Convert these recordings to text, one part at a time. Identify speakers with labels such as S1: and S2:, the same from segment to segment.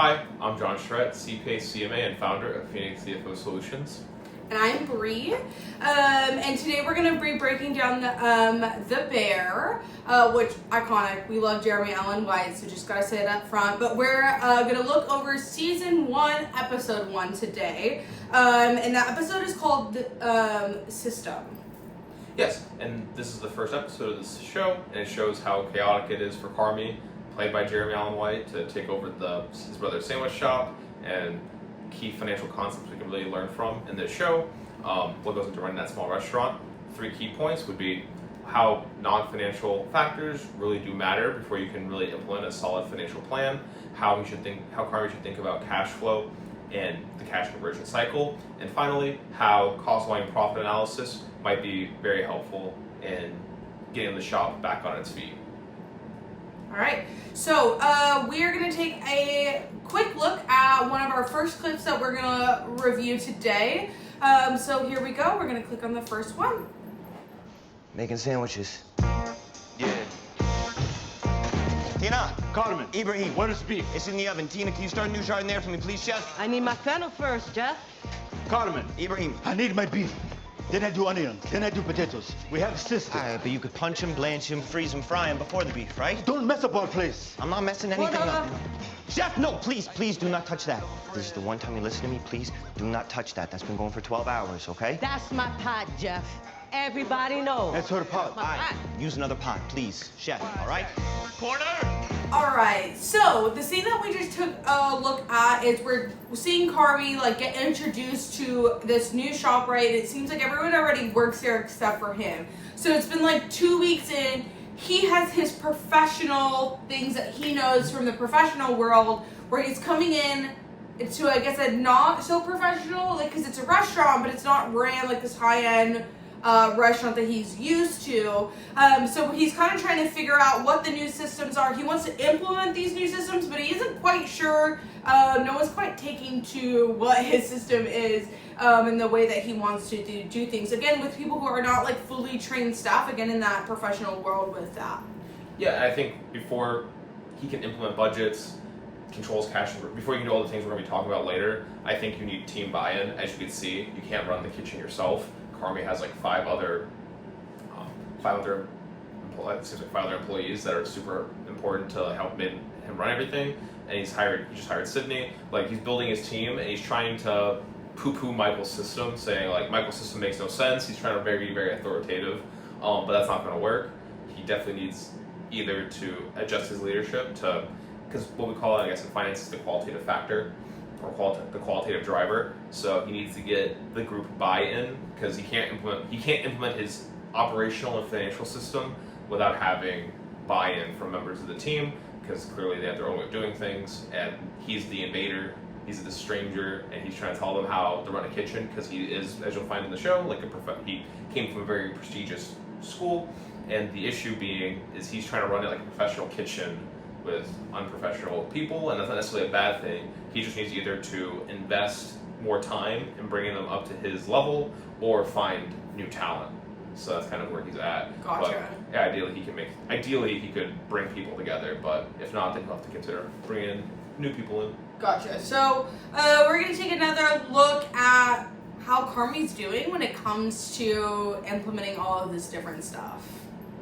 S1: Hi, I'm Charette, CPA, CMA, and founder of Phoenix CFO Solutions.
S2: And I'm Bree, and today we're going to be breaking down the Bear, which, iconic, we love Jeremy Allen White, so just gotta say it up front, but we're going to look over Season 1, Episode 1 today, and that episode is called System.
S1: Yes, and this is the first episode of this show, and it shows how chaotic it is for Carmy, played by Jeremy Allen White, to take over his brother's sandwich shop, and key financial concepts we can really learn from in this show. What goes into running that small restaurant. 3 key points would be how non-financial factors really do matter before you can really implement a solid financial plan, how Carmy should think about cash flow and the cash conversion cycle, and finally, how cost line profit analysis might be very helpful in getting the shop back on its feet.
S2: All right, so we are going to take a quick look at one of our first clips that we're going to review today. So here we go. We're going to click on the first one.
S3: Making sandwiches.
S4: Yeah. Tina.
S5: Carmen.
S4: Ibrahim.
S5: Where is beef?
S4: It's in the oven. Tina, can you start a new jar in there for me, please, chef?
S6: I need my fennel first, Jeff.
S5: Carmen.
S4: Ibrahim.
S5: I need my beef. Then I do onions. Then I do potatoes. We have a system.
S4: Alright, but you could punch him, blanch him, freeze him, fry him before the beef, right?
S5: Don't mess up our place.
S4: I'm not messing anything
S6: Hold
S4: up.
S6: on.
S4: Chef, no, please do not touch that. This is the one time you listen to me, please do not touch that. That's been going for 12 hours, okay?
S6: That's my pot, Jeff. Everybody knows.
S5: That's her pot.
S6: My pot.
S4: Use another pot, please, chef, all right? Corner!
S2: All right, so the scene that we just took a look at is we're seeing Carmy get introduced to this new shop, right? It seems like everyone already works there except for him. So it's been 2 weeks in. He has his professional things that he knows from the professional world, where he's coming in to, I guess, a not so professional, because it's a restaurant, but it's not ran like this high-end restaurant that he's used to. So he's kind of trying to figure out what the new systems are. He wants to implement these new systems, but he isn't quite sure. No one's quite taking to what his system is and the way that he wants to do things. Again, with people who are not fully trained staff, again, in that professional world with that.
S1: Yeah, I think before he can implement budgets, controls cash, before you can do all the things we're going to be talking about later, I think you need team buy-in. As you can see, you can't run the kitchen yourself. Carmy has 5 other employees that are super important to help him run everything, and he just hired Sydney. He's building his team, and he's trying to poo-poo Michael's system, saying Michael's system makes no sense. He's trying to be very, very authoritative, but that's not going to work. He definitely needs either to adjust his leadership to, because what we call it, I guess, in finance is the qualitative factor, or the qualitative driver. So he needs to get the group buy-in, because he can't implement his operational and financial system without having buy-in from members of the team, because clearly they have their own way of doing things, and he's the invader, he's the stranger, and he's trying to tell them how to run a kitchen, because he is, as you'll find in the show, he came from a very prestigious school, and the issue being is he's trying to run it like a professional kitchen with unprofessional people, and that's not necessarily a bad thing. He just needs either to invest more time in bringing them up to his level, or find new talent. So that's kind of where he's at.
S2: Gotcha.
S1: But yeah, ideally he could bring people together, but if not, then he'll have to consider bringing in new people in.
S2: Gotcha. So we're going to take another look at how Carmy's doing when it comes to implementing all of this different stuff.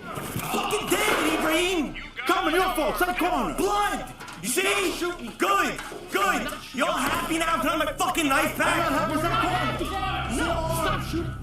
S7: Fucking dead, Ibrahim! Coming your fault, to the corner! Blood! You see? Good! You all happy now? Put on my fucking knife back! Stop shooting!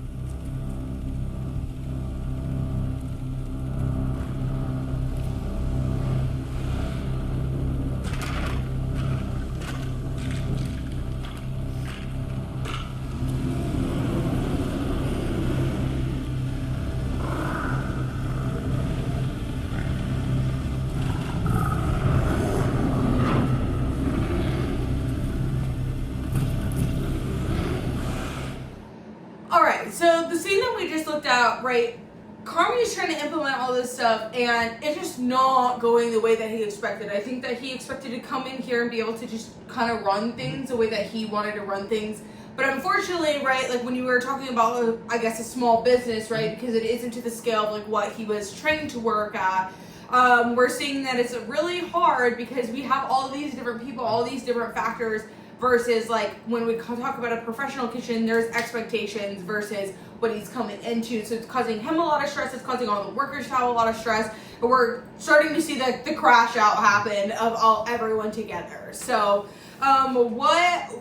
S2: So the scene that we just looked at, right, Carmy is trying to implement all this stuff, and it's just not going the way that he expected. I think that he expected to come in here and be able to just kind of run things the way that he wanted to run things. But unfortunately, right, like when you were talking about, I guess, a small business, right, because it isn't to the scale of like what he was trained to work at, we're seeing that it's really hard because we have all these different people, all these different factors, versus like when we talk about a professional kitchen, there's expectations versus what he's coming into. So it's causing him a lot of stress. It's causing all the workers to have a lot of stress. And we're starting to see the crash out happen of everyone together. So what,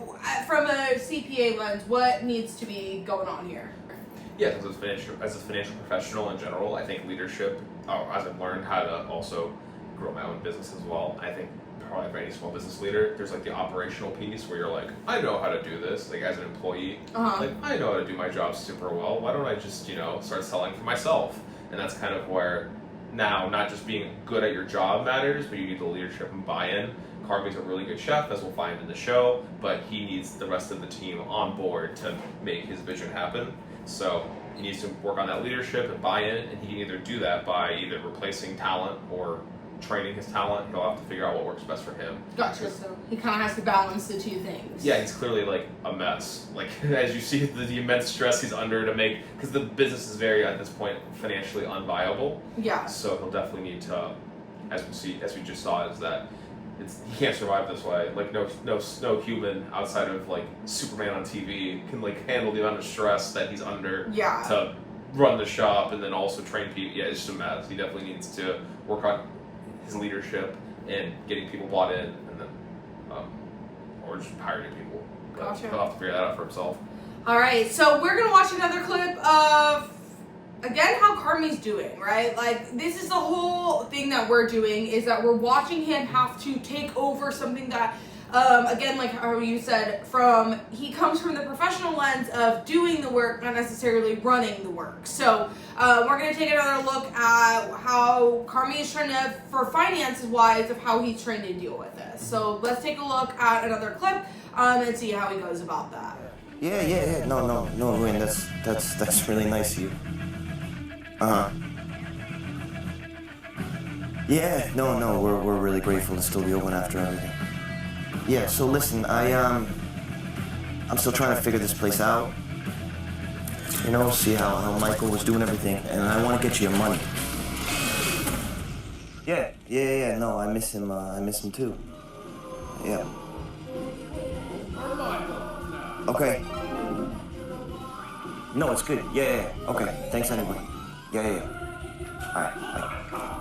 S2: from a CPA lens, what needs to be going on here?
S1: Yeah, as a financial professional in general, I think leadership, as I've learned how to also grow my own business as well, I think probably for any small business leader, there's like the operational piece where you're like, I know how to do this, like as an employee, like I know how to do my job super well, why don't I just, start selling for myself? And that's kind of where now, not just being good at your job matters, but you need the leadership and buy-in. Carmy's a really good chef, as we'll find in the show, but he needs the rest of the team on board to make his vision happen. So he needs to work on that leadership and buy-in, and he can either do that by either replacing talent or training his talent. He'll have to figure out what works best for him.
S2: Gotcha. So he kind of has to balance the two things.
S1: Yeah, he's clearly like a mess. Like as you see the immense stress he's under to make, because the business is very at this point financially unviable.
S2: Yeah.
S1: So he'll definitely need to, as we just saw, is that he can't survive this way. Like no human outside of like Superman on TV can like handle the amount of stress that he's under.
S2: Yeah.
S1: To run the shop and then also train people. Yeah, it's just a mess. He definitely needs to work on his leadership and getting people bought in, and then or just hiring people.
S2: Gotcha.
S1: He'll have to figure that out for himself.
S2: All right, so we're gonna watch another clip of again how Carmy's doing, right? Like this is the whole thing that we're doing, is that we're watching him have to take over something that again, like how you said, he comes from the professional lens of doing the work, not necessarily running the work. So we're going to take another look at how Carmy is trying to, for finances wise, of how he's trying to deal with this. So let's take a look at another clip and see how he goes about that.
S3: Yeah. No, Wayne, that's really nice of you. Yeah, no, we're really grateful to still be open after everything. Yeah, so listen, I'm still trying to figure this place out. See how Michael was doing everything, and I want to get you your money. Yeah, no, I miss him too. Yeah. Okay. No, it's good. Yeah. Okay, thanks anyway. Yeah. All right, bye.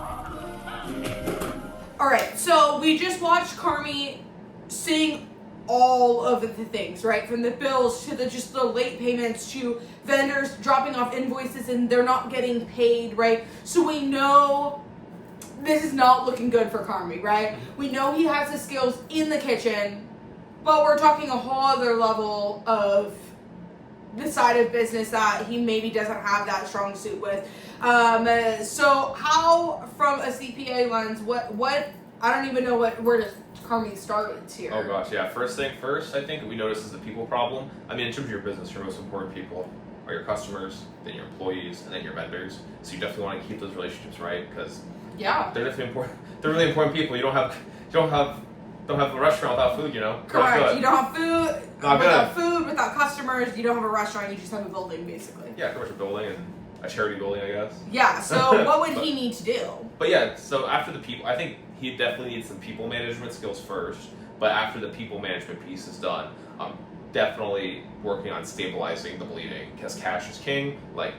S2: All right, so we just watched Carmy seeing all of the things, right? From the bills to the late payments to vendors dropping off invoices and they're not getting paid, right? So we know this is not looking good for Carmy, right? We know he has the skills in the kitchen, but we're talking a whole other level of the side of business that he maybe doesn't have that strong suit with. So how, from a CPA lens, what I don't even know where to Carmy started here.
S1: Oh gosh, yeah. First thing first, I think we notice is the people problem. I mean, in terms of your business, your most important people are your customers, then your employees, and then your vendors. So you definitely want to keep those relationships right, because
S2: yeah,
S1: they're definitely important. They're really important people. You don't have a restaurant without food.
S2: Correct. You don't have food
S1: Not
S2: without
S1: good.
S2: food, without customers. You don't have a restaurant. You just have a building, basically.
S1: Yeah, a commercial building and a charity building, I guess.
S2: Yeah. So what would he need to do?
S1: But yeah, so after the people, I think he definitely needs some people management skills first. But after the people management piece is done, definitely working on stabilizing the bleeding, because cash is king. Like,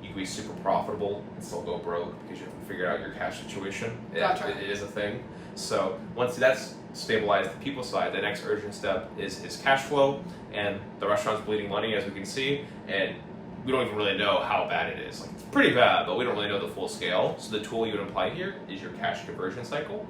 S1: you can be super profitable and still go broke because you haven't figured out your cash situation.
S2: Gotcha.
S1: It is a thing. So once that's stabilized, the people side, the next urgent step is cash flow, and the restaurant's bleeding money, as we can see, and we don't even really know how bad it is. Like, it's pretty bad, but we don't really know the full scale. So the tool you would apply here is your cash conversion cycle.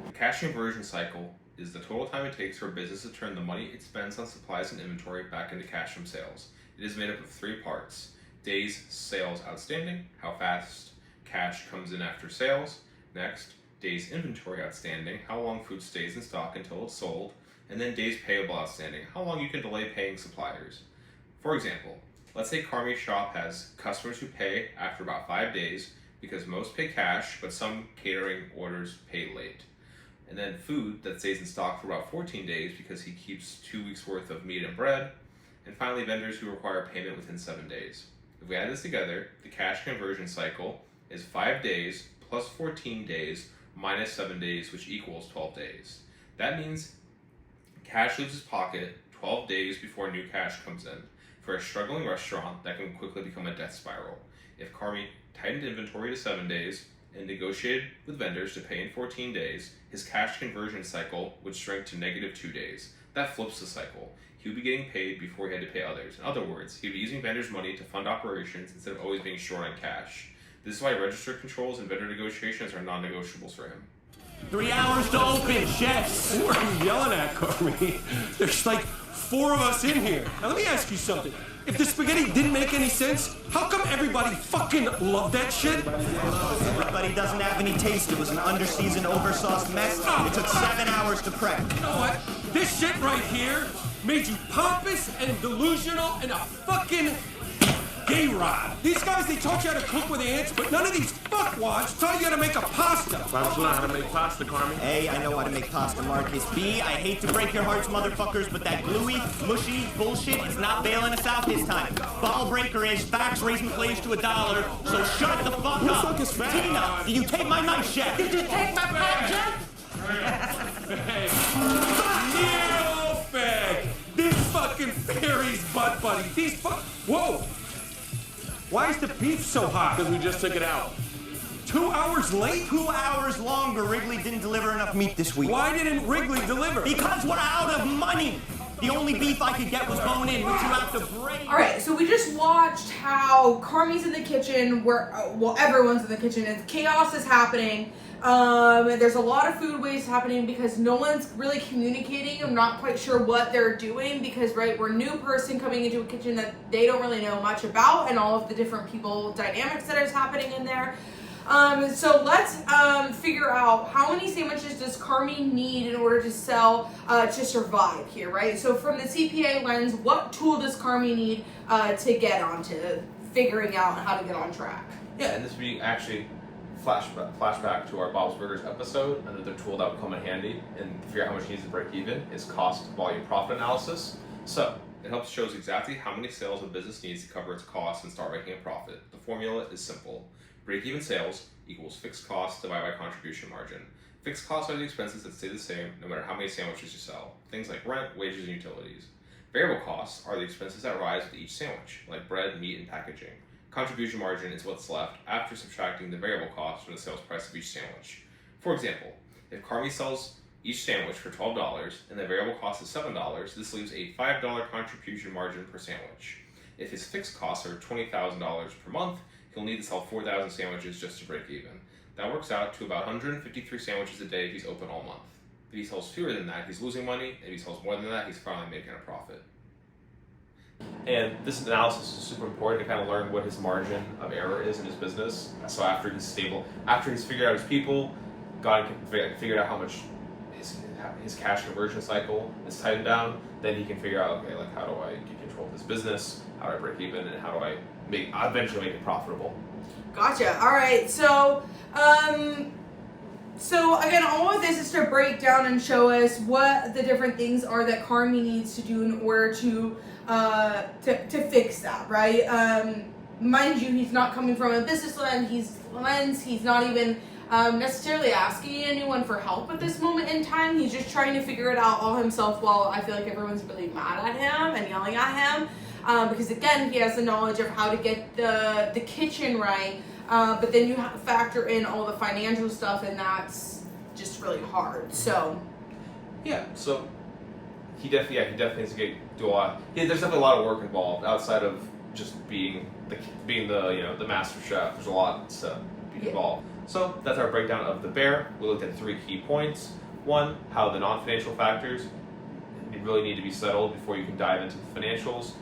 S1: The cash conversion cycle is the total time it takes for a business to turn the money it spends on supplies and inventory back into cash from sales. It is made up of 3 parts: days sales outstanding, how fast cash comes in after sales; next, days inventory outstanding, how long food stays in stock until it's sold; and then days payable outstanding, how long you can delay paying suppliers. For example, let's say Carmy's shop has customers who pay after about 5 days, because most pay cash, but some catering orders pay late. And then food that stays in stock for about 14 days, because he keeps 2 weeks worth of meat and bread. And finally, vendors who require payment within 7 days. If we add this together, the cash conversion cycle is 5 days plus 14 days minus 7 days, which equals 12 days. That means cash leaves his pocket 12 days before new cash comes in. For a struggling restaurant, that can quickly become a death spiral. If Carmy tightened inventory to 7 days and negotiated with vendors to pay in 14 days, his cash conversion cycle would shrink to -2 days. That flips the cycle. He would be getting paid before he had to pay others. In other words, he would be using vendors' money to fund operations instead of always being short on cash. This is why register controls and vendor negotiations are non-negotiables for him.
S7: 3 hours to open, chefs!
S8: Who are you yelling at, Carmy? There's like 4 of us in here. Now let me ask you something. If the spaghetti didn't make any sense, how come everybody fucking loved that shit?
S4: Everybody doesn't have any taste. It was an under-seasoned, over-sauced mess. It took 7 hours to prep.
S8: You know what? This shit right here made you pompous and delusional and a fucking gay rod. These guys, they taught you how to cook with ants, but none of these fuckwads taught you how to make a pasta.
S9: Why don't you know how to make pasta, Carmy?
S4: A, I know how to make pasta, Marcus. B, I hate to break your hearts, motherfuckers, but that gluey, mushy bullshit is not bailing us out this time. Ball breaker is facts raising plays to $1, so shut the fuck up.
S8: Who the fuck is fat?
S4: Tina, did you take my knife, chef?
S6: Did you take my pot, Jeff?
S8: Neo fag! This fucking fairy's butt buddy. These Whoa! Why is the beef so hot?
S9: Because we just took it out.
S8: 2 hours late?
S4: 2 hours longer. Wrigley didn't deliver enough meat this week.
S8: Why didn't Wrigley deliver?
S4: Because we're out of money. The only beef I could get was bone-in, which you have to break.
S2: All right, so we just watched how Carmy's in the kitchen, where well, everyone's in the kitchen, and chaos is happening. There's a lot of food waste happening because no one's really communicating. I'm not quite sure what they're doing because, right, we're a new person coming into a kitchen that they don't really know much about and all of the different people dynamics that is happening in there. So let's figure out how many sandwiches does Carmy need in order to sell, to survive here, right? So from the CPA lens, what tool does Carmy need to get onto figuring out how to get on track?
S1: Yeah, and this would be actually flashback to our Bob's Burgers episode. Another tool that would come in handy and figure out how much he needs to break even is cost volume profit analysis. So it helps shows exactly how many sales a business needs to cover its costs and start making a profit. The formula is simple. Break-even sales equals fixed costs divided by contribution margin. Fixed costs are the expenses that stay the same no matter how many sandwiches you sell. Things like rent, wages, and utilities. Variable costs are the expenses that rise with each sandwich, like bread, meat, and packaging. Contribution margin is what's left after subtracting the variable cost from the sales price of each sandwich. For example, if Carmy sells each sandwich for $12 and the variable cost is $7, this leaves a $5 contribution margin per sandwich. If his fixed costs are $20,000 per month, he'll need to sell 4,000 sandwiches just to break even. That works out to about 153 sandwiches a day if he's open all month. If he sells fewer than that, he's losing money. If he sells more than that, he's finally making a profit. And this analysis is super important to kind of learn what his margin of error is in his business. So after he's stable, after he's figured out his people, figured out how much his cash conversion cycle is tightened down, then he can figure out, okay, like how do I get control of this business? How do I break even? And how do I eventually make it profitable?
S2: Gotcha. All right. So again, all of this is to break down and show us what the different things are that Carmy needs to do in order to fix that, right? Mind you, he's not coming from a business lens. He's not even necessarily asking anyone for help at this moment in time. He's just trying to figure it out all himself while I feel like everyone's really mad at him and yelling at him. Because again, he has the knowledge of how to get the kitchen right, but then you factor in all the financial stuff, and that's just really hard. So
S1: yeah, so he definitely needs to do a lot. There's definitely a lot of work involved outside of just being the master chef. There's a lot to be involved. So that's our breakdown of the bear. We looked at 3 key points. 1, how the non-financial factors really need to be settled before you can dive into the financials.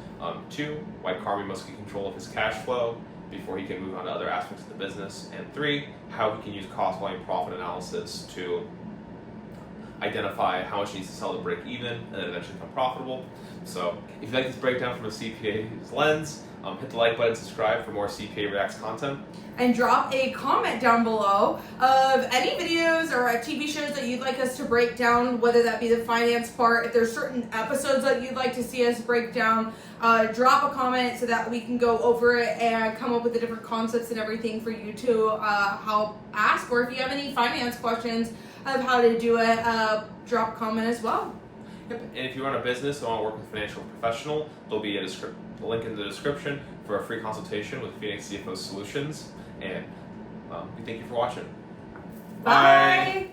S1: 2, why Carmy must get control of his cash flow before he can move on to other aspects of the business. And 3, how he can use cost volume profit analysis to identify how much it needs to sell to break even and then eventually become profitable. So if you like this breakdown from a CPA's lens, hit the like button, subscribe for more CPA Reacts content.
S2: And drop a comment down below of any videos or TV shows that you'd like us to break down, whether that be the finance part. If there's certain episodes that you'd like to see us break down, drop a comment so that we can go over it and come up with the different concepts and everything for you to help ask. Or if you have any finance questions of how to do it, drop a comment as well.
S1: Yep. And if you run a business and want to work with a financial professional, there'll be a link in the description for a free consultation with Phoenix CFO Solutions. And we thank you for watching.
S2: Bye.